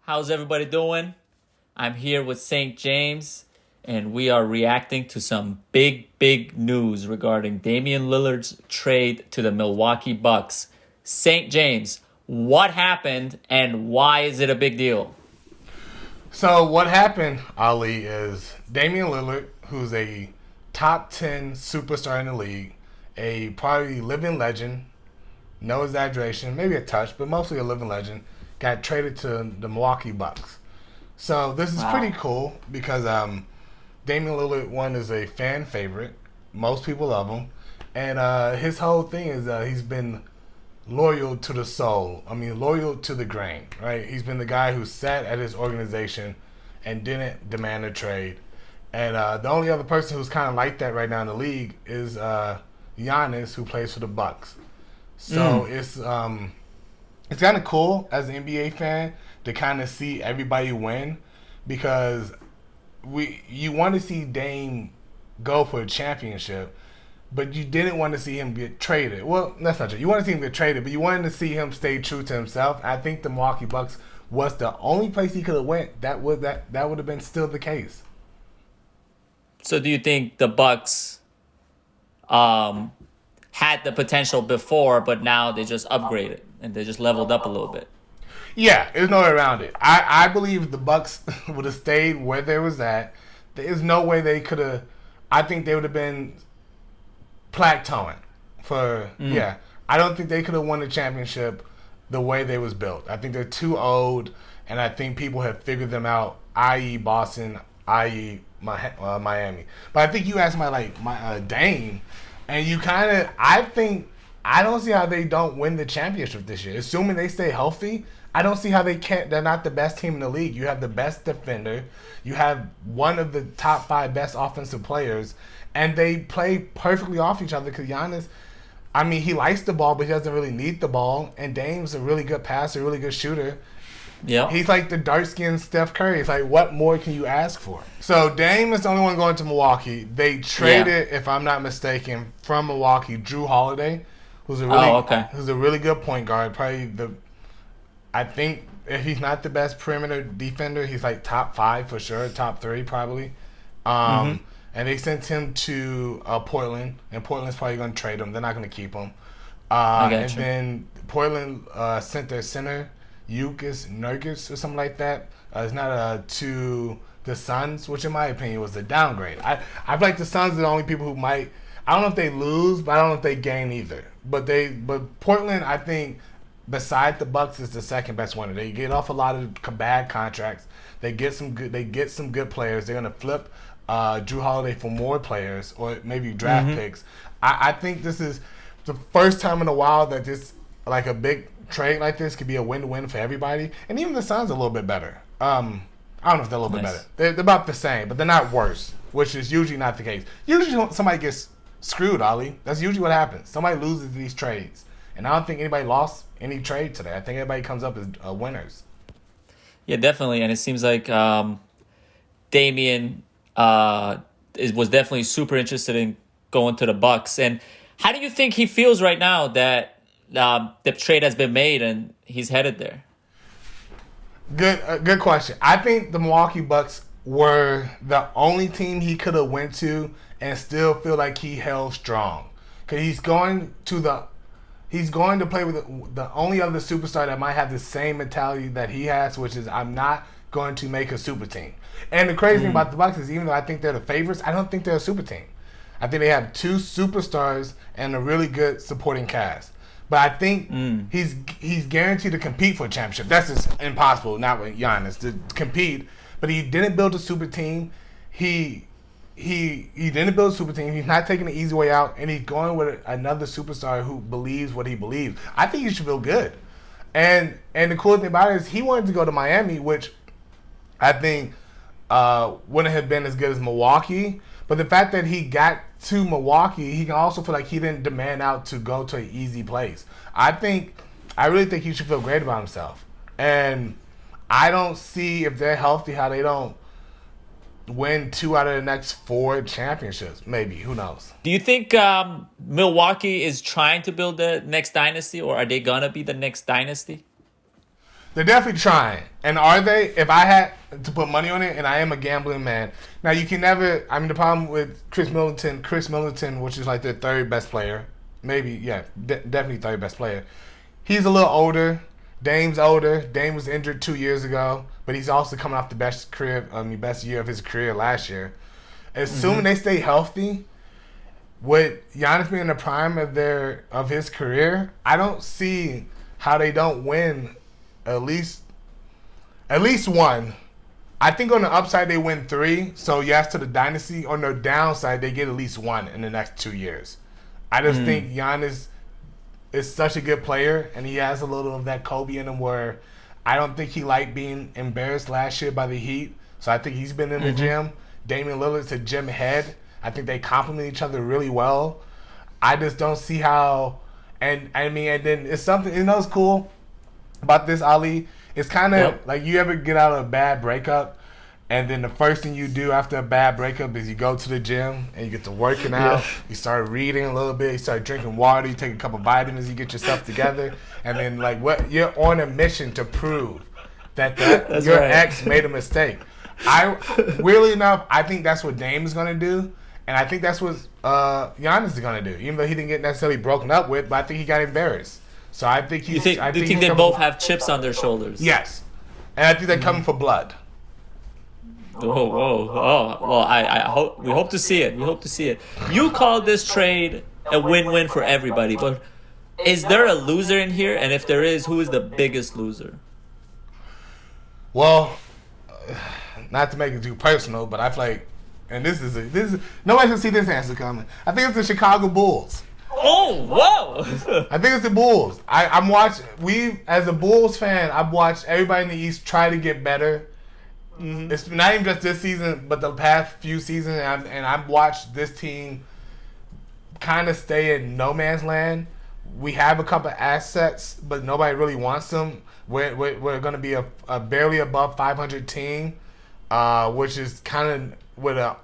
How's everybody doing? I'm here with St. James, and we are reacting to some big news regarding Damian Lillard's trade to the Milwaukee Bucks. St. James, what happened and why is it a big deal? So what happened, Ali, is Damian Lillard, who's a top 10 superstar in the league, a probably living legend, no exaggeration, maybe a touch, but mostly a living legend, got traded to the Milwaukee Bucks. So this is pretty cool because Damian Lillard, one, is a fan favorite. Most people love him. And his whole thing is he's been loyal to the soul. I mean, loyal to the grain, right? He's been the guy who sat at his organization and didn't demand a trade. And the only other person who's kind of like that right now in the league is Giannis, who plays for the Bucks. So it's kind of cool as an NBA fan to kind of see everybody win because you want to see Dame go for a championship, but you didn't want to see him get traded. Well, that's not true. You want to see him get traded, but you wanted to see him stay true to himself. I think the Milwaukee Bucks was the only place he could have went. That would have been still the case. So do you think the Bucks had the potential before, but now they just upgraded and they just leveled up a little bit? Yeah, there's no way around it. I believe the Bucks would have stayed where they was at. There's no way they could have. I think they would have been plateauing for I don't think they could have won the championship the way they was built. I think they're too old, and I think people have figured them out, i.e. Boston, i.e. Miami. But I think you asked my Dame, and you kind of I don't see how they don't win the championship this year. Assuming they stay healthy, I don't see how they can't. They're not the best team in the league. You have the best defender. You have one of the top 5 best offensive players. And they play perfectly off each other because Giannis, I mean, he likes the ball, but he doesn't really need the ball. And Dame's a really good passer, a really good shooter. Yeah. He's like the dark-skinned Steph Curry. It's like, what more can you ask for? So Dame is the only one going to Milwaukee. They traded, if I'm not mistaken, from Milwaukee, Drew Holiday, who's a really good point guard. Probably I think if he's not the best perimeter defender, he's like top 5 for sure, top 3 probably. And they sent him to Portland, and Portland's probably going to trade him. They're not going to keep him. And then Portland sent their center, Nurkic or something like that. It's not to the Suns, which in my opinion was a downgrade. I feel like the Suns are the only people who might. I don't know if they lose, but I don't know if they gain either. But Portland, I think, beside the Bucks, is the second best one. They get off a lot of bad contracts. They get some good players. They're gonna flip Drew Holiday for more players or maybe draft picks. I think this is the first time in a while that this like a big trade like this could be a win-win for everybody. And even the Suns are a little bit better. I don't know if they're a little bit better. They're about the same, but they're not worse, which is usually not the case. Usually somebody gets screwed, Ali. That's usually what happens. Somebody loses these trades. And I don't think anybody lost any trade today. I think everybody comes up as winners. Yeah, definitely. And it seems like Damian was definitely super interested in going to the Bucks. And how do you think he feels right now that the trade has been made and he's headed there? Good question. I think the Milwaukee Bucks were the only team he could have went to and still feel like he held strong. Because he's going to play with the only other superstar that might have the same mentality that he has, which is I'm not going to make a super team. And the crazy thing about the Bucks is even though I think they're the favorites, I don't think they're a super team. I think they have 2 superstars and a really good supporting cast. But I think he's guaranteed to compete for a championship. That's just impossible, not with Giannis, to compete. But he didn't build a super team. He didn't build a super team. He's not taking the easy way out, and he's going with another superstar who believes what he believes. I think he should feel good. And the cool thing about it is he wanted to go to Miami, which I think wouldn't have been as good as Milwaukee. But the fact that he got to Milwaukee, he can also feel like he didn't demand out to go to an easy place. I really think he should feel great about himself. And I don't see, if they're healthy, how they don't win 2 out of the next 4 championships. Maybe. Who knows? Do you think Milwaukee is trying to build the next dynasty, or are they going to be the next dynasty? They're definitely trying. And are they? If I had to put money on it, and I am a gambling man. Now, you can never... I mean, the problem with Chris Middleton, which is like their third best player. Maybe, yeah, definitely third best player. He's a little older. Dame's older. Dame was injured 2 years ago. But he's also coming off the best year of his career last year. Assuming they stay healthy, with Giannis being in the prime of his career, I don't see how they don't win at least one. I think on the upside they win 3. So yes to the dynasty. On the downside they get at least 1 in the next 2 years. I just think Giannis is such a good player, and he has a little of that Kobe in him where I don't think he liked being embarrassed last year by the Heat. So I think he's been in the gym. Damian Lillard's a gym head. I think they complement each other really well. I just don't see how. And I mean, and then it's something, it's cool about this, Ali. It's kind of like you ever get out of a bad breakup, and then the first thing you do after a bad breakup is you go to the gym and you get to working out. You start reading a little bit. You start drinking water. You take a couple vitamins. You get yourself together, and then you're on a mission to prove that your ex made a mistake. Weirdly enough, I think that's what Dame is gonna do. And I think that's what Giannis is going to do. Even though he didn't get necessarily broken up with, but I think he got embarrassed. So I think he's... Do you think they both have chips on their shoulders? Yes. And I think they're coming for blood. Oh. Well, we hope to see it. You called this trade a win-win for everybody, but is there a loser in here? And if there is, who is the biggest loser? Well, not to make it too personal, but I feel like... And this is nobody can see this answer coming. I think it's the Chicago Bulls. Oh, whoa! I think it's the Bulls. I'm watching. As a Bulls fan, I've watched everybody in the East try to get better. It's not even just this season, but the past few seasons, and I've watched this team kind of stay in no man's land. We have a couple of assets, but nobody really wants them. We're going to be a barely above 500 team, which is kind of with a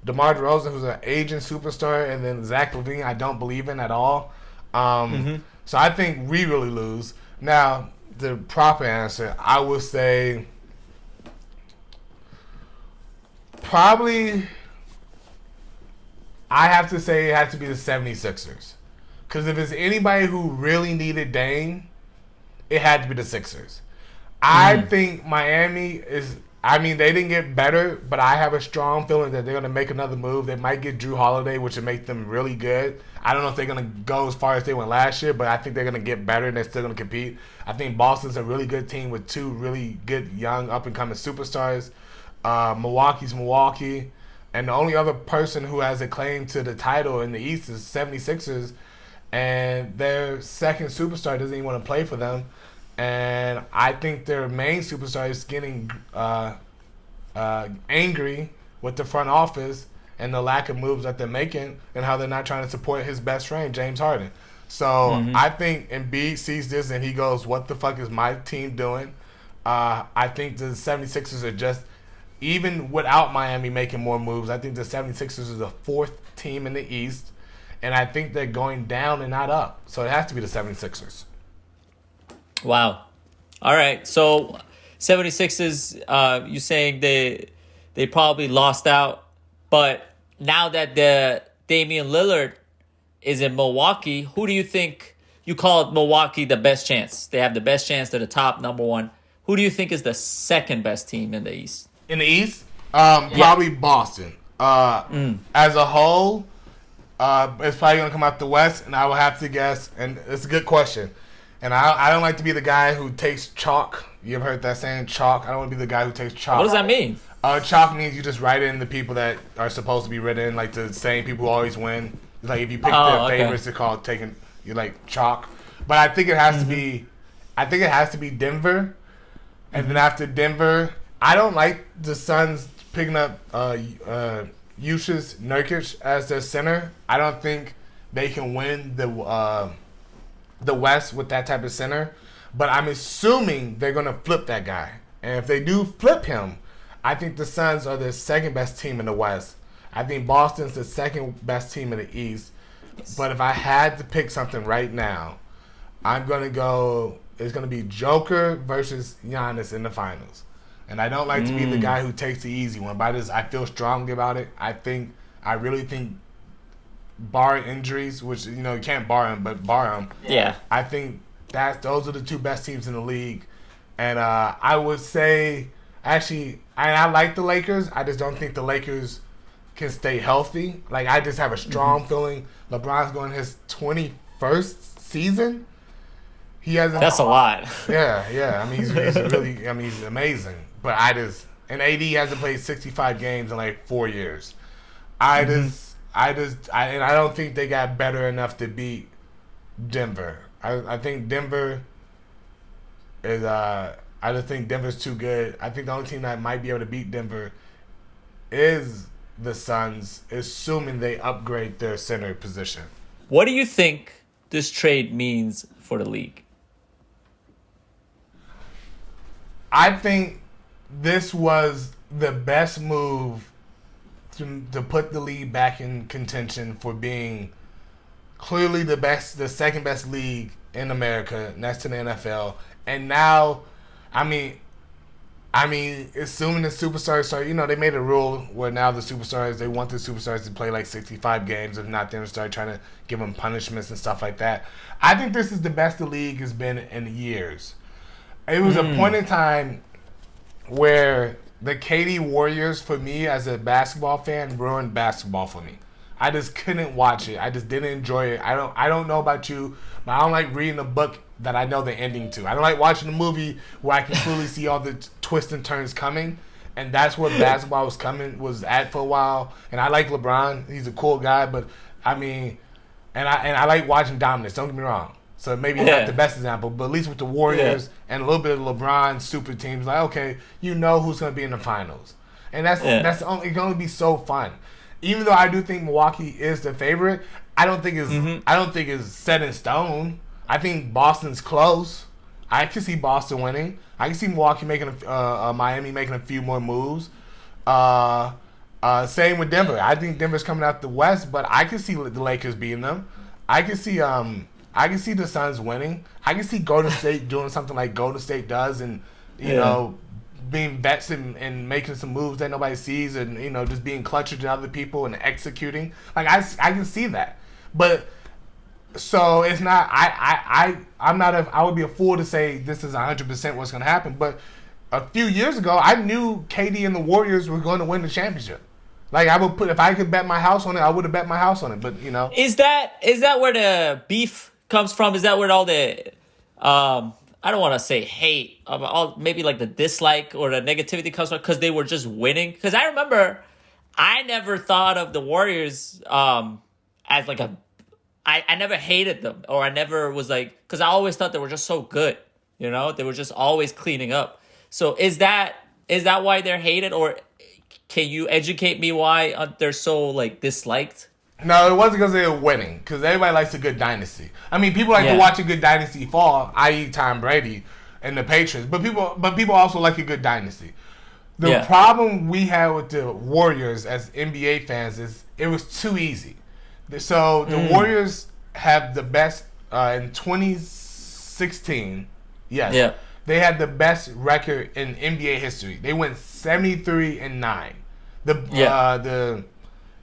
DeMar DeRozan, who's an aging superstar, and then Zach LaVine, I don't believe in at all. So I think we really lose. Now, the proper answer, I would say probably I have to say it has to be the 76ers. Because if it's anybody who really needed Dame, it had to be the Sixers. I think Miami is... I mean, they didn't get better, but I have a strong feeling that they're going to make another move. They might get Drew Holiday, which would make them really good. I don't know if they're going to go as far as they went last year, but I think they're going to get better and they're still going to compete. I think Boston's a really good team with 2 really good young up-and-coming superstars. Milwaukee's Milwaukee. And the only other person who has a claim to the title in the East is 76ers. And their second superstar doesn't even want to play for them. And I think their main superstar is getting angry with the front office and the lack of moves that they're making and how they're not trying to support his best friend, James Harden. So I think Embiid sees this and he goes, what the fuck is my team doing? I think the 76ers are just, even without Miami making more moves, I think the 76ers is the 4th team in the East. And I think they're going down and not up. So it has to be the 76ers. Wow. All right. So 76ers, you saying they probably lost out. But now that the Damian Lillard is in Milwaukee, who do you think you called Milwaukee the best chance? They have the best chance to the top, number one. Who do you think is the second best team in the East? In the East? Probably Boston. As a whole, it's probably going to come out the West, and I will have to guess, and it's a good question. And I don't like to be the guy who takes chalk. You ever heard that saying, chalk? I don't want to be the guy who takes chalk. What does that mean? Chalk means you just write in the people that are supposed to be written, like the same people who always win. It's like if you pick their favorites, it's called taking, you like chalk. But I think it has to be, Denver. And then after Denver, I don't like the Suns picking up Jusuf Nurkic as their center. I don't think they can win the West with that type of center, but I'm assuming they're going to flip that guy. And if they do flip him, I think the Suns are the second best team in the West. I think Boston's the second best team in the East. But if I had to pick something right now, I'm going to go is going to be Joker versus Giannis in the finals. And I don't like to be the guy who takes the easy one, but I feel strongly about it. I really think, bar injuries, which, you can't bar them. Yeah. I think those are the two best teams in the league. And I would say, actually, I like the Lakers. I just don't think the Lakers can stay healthy. Like, I just have a strong feeling LeBron's going his 21st season. He hasn't. That's a lot. Yeah. I mean, he's really. He's amazing. But and AD hasn't played 65 games in like 4 years. I don't think they got better enough to beat Denver. I think Denver is. I just think Denver's too good. I think the only team that might be able to beat Denver is the Suns, assuming they upgrade their center position. What do you think this trade means for the league? I think this was the best move to put the league back in contention for being clearly the second best league in America next to the NFL. And now, I mean, assuming the superstars start, they made a rule where now the superstars, they want the superstars to play like 65 games. If not, they're going to start trying to give them punishments and stuff like that. I think this is the best the league has been in years. It was a point in time where the KD Warriors, for me as a basketball fan, ruined basketball for me. I just couldn't watch it. I just didn't enjoy it. I don't know about you, but I don't like reading a book that I know the ending to. I don't like watching a movie where I can clearly see all the twists and turns coming. And that's where basketball was at for a while. And I like LeBron. He's a cool guy, but and I like watching dominance. Don't get me wrong. So maybe not the best example, but at least with the Warriors and a little bit of LeBron super teams, like, okay, who's going to be in the finals. And that's only, it can only be so fun. Even though I do think Milwaukee is the favorite, I don't think it's set in stone. I think Boston's close. I can see Boston winning. I can see Milwaukee making Miami making a few more moves. Same with Denver. I think Denver's coming out the West, but I can see the Lakers beating them. I can see the Suns winning. I can see Golden State doing something like Golden State does, and being vets and making some moves that nobody sees, and just being clutcher to other people and executing. Like I can see that, but so it's not. I'm not. I would be a fool to say this is 100% what's going to happen. But a few years ago, I knew KD and the Warriors were going to win the championship. Like, I would if I could bet my house on it, I would have bet my house on it. But is that where the beef comes from? Is that where all the I don't want to say hate, maybe like the dislike or the negativity comes from, because they were just winning? Because I remember I never thought of the Warriors as like I never hated them, or I never was like, because I always thought they were just so good. They were just always cleaning up. So is that why they're hated, or can you educate me why they're so like disliked? No, it wasn't because they were winning. Because everybody likes a good dynasty. I mean, people like to watch a good dynasty fall, i.e., Tom Brady and the Patriots. But people also like a good dynasty. The problem we had with the Warriors as NBA fans is it was too easy. So the Warriors have the best in 2016. Yes, they had the best record in NBA history. They went 73-9. The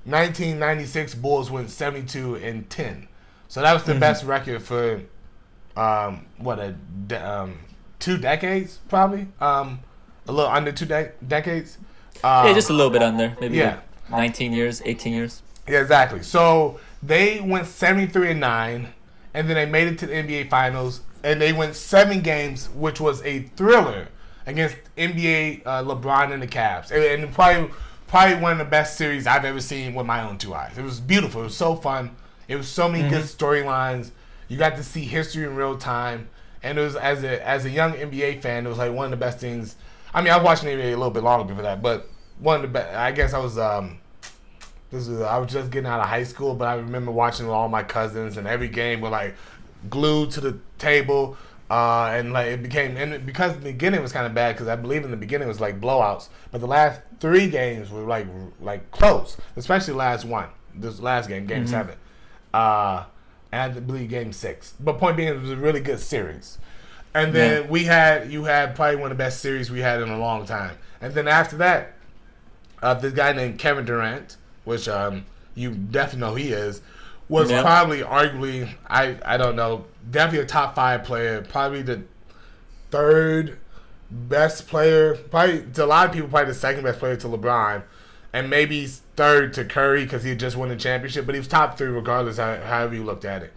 1996 Bulls went 72-10. So that was the best record for 2 decades, probably. A little under 2 decades. Just a little bit under, maybe 19 years, 18 years. Yeah, exactly. So they went 73-9, and then they made it to the NBA Finals, and they went 7 games, which was a thriller against NBA LeBron and the Cavs, and probably one of the best series I've ever seen with my own 2 eyes. It was beautiful. It was so fun. It was so many good storylines. You got to see history in real time, and it was as a young NBA fan, it was like one of the best things. I mean, I was watching NBA a little bit longer before that, but one of the best. I guess I was just getting out of high school, but I remember watching with all my cousins, and every game were like glued to the table, and like it became, and because the beginning was kind of bad, because I believe in the beginning it was like blowouts, but the last 3 games were like close, especially the last one, this last game, Game 7, and I believe Game 6. But point being, it was a really good series. And then you had probably one of the best series we had in a long time. And then after that, this guy named Kevin Durant, which you definitely know he is, was probably arguably, I don't know, definitely a top 5 player, probably the third best player, probably to a lot of people, probably the second best player to LeBron, and maybe third to Curry because he just won the championship, but he was top 3 regardless however you looked at it.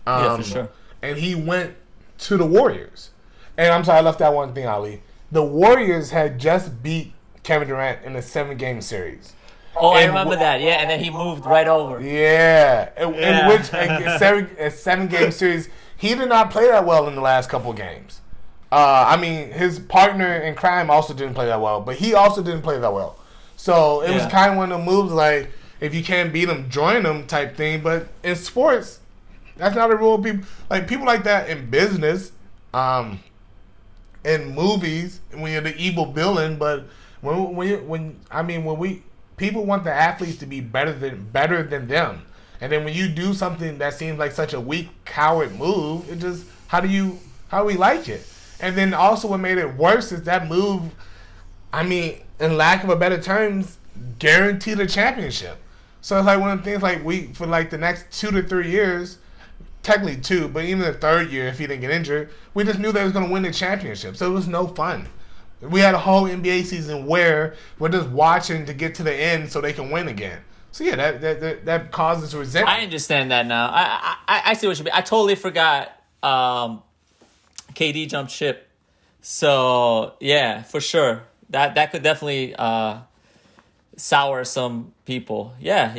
For sure. And he went to the Warriors. And I'm sorry, I left that one thing, Ali. The Warriors had just beat Kevin Durant in a 7-game series. Oh, I remember that. Yeah, and then he moved right over. Yeah. In which a 7-game series, he did not play that well in the last couple of games. I mean, his partner in crime also didn't play that well, but he also didn't play that well. So it was kind of one of the moves like, if you can't beat them, join them type thing. But in sports, that's not a rule. People like that in business, in movies, when you're the evil villain. But when people want the athletes to be better than them, and then when you do something that seems like such a weak, coward move, it just how do we like it? And then also what made it worse is that move, I mean, in lack of a better terms, guaranteed a championship. So it's like one of the things like for like the next 2 to 3 years, technically 2, but even the third year if he didn't get injured, we just knew they was going to win the championship. So it was no fun. We had a whole NBA season where we're just watching to get to the end so they can win again. So yeah, that causes resentment. I understand that now. I see what you mean. I totally forgot KD jumped ship. So yeah, for sure. That could definitely sour some people. Yeah.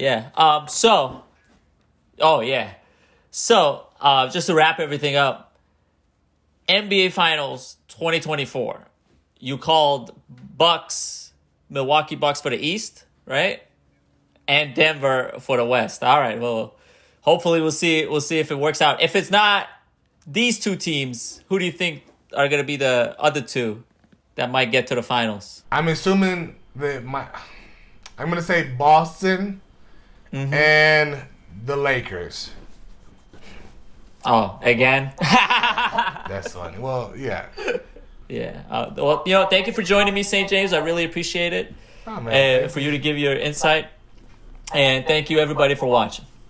So just to wrap everything up, NBA Finals 2024. You called Milwaukee Bucks for the East, right? And Denver for the West. All right. Well, hopefully we'll see if it works out. If it's not these 2 teams, who do you think are going to be the other 2 that might get to the finals? I'm assuming I'm going to say Boston and the Lakers. Oh, again? That's funny. Well, yeah. Yeah. Thank you for joining me, St. James. I really appreciate it. Oh, man. For you to give your insight. And thank you, everybody, for watching.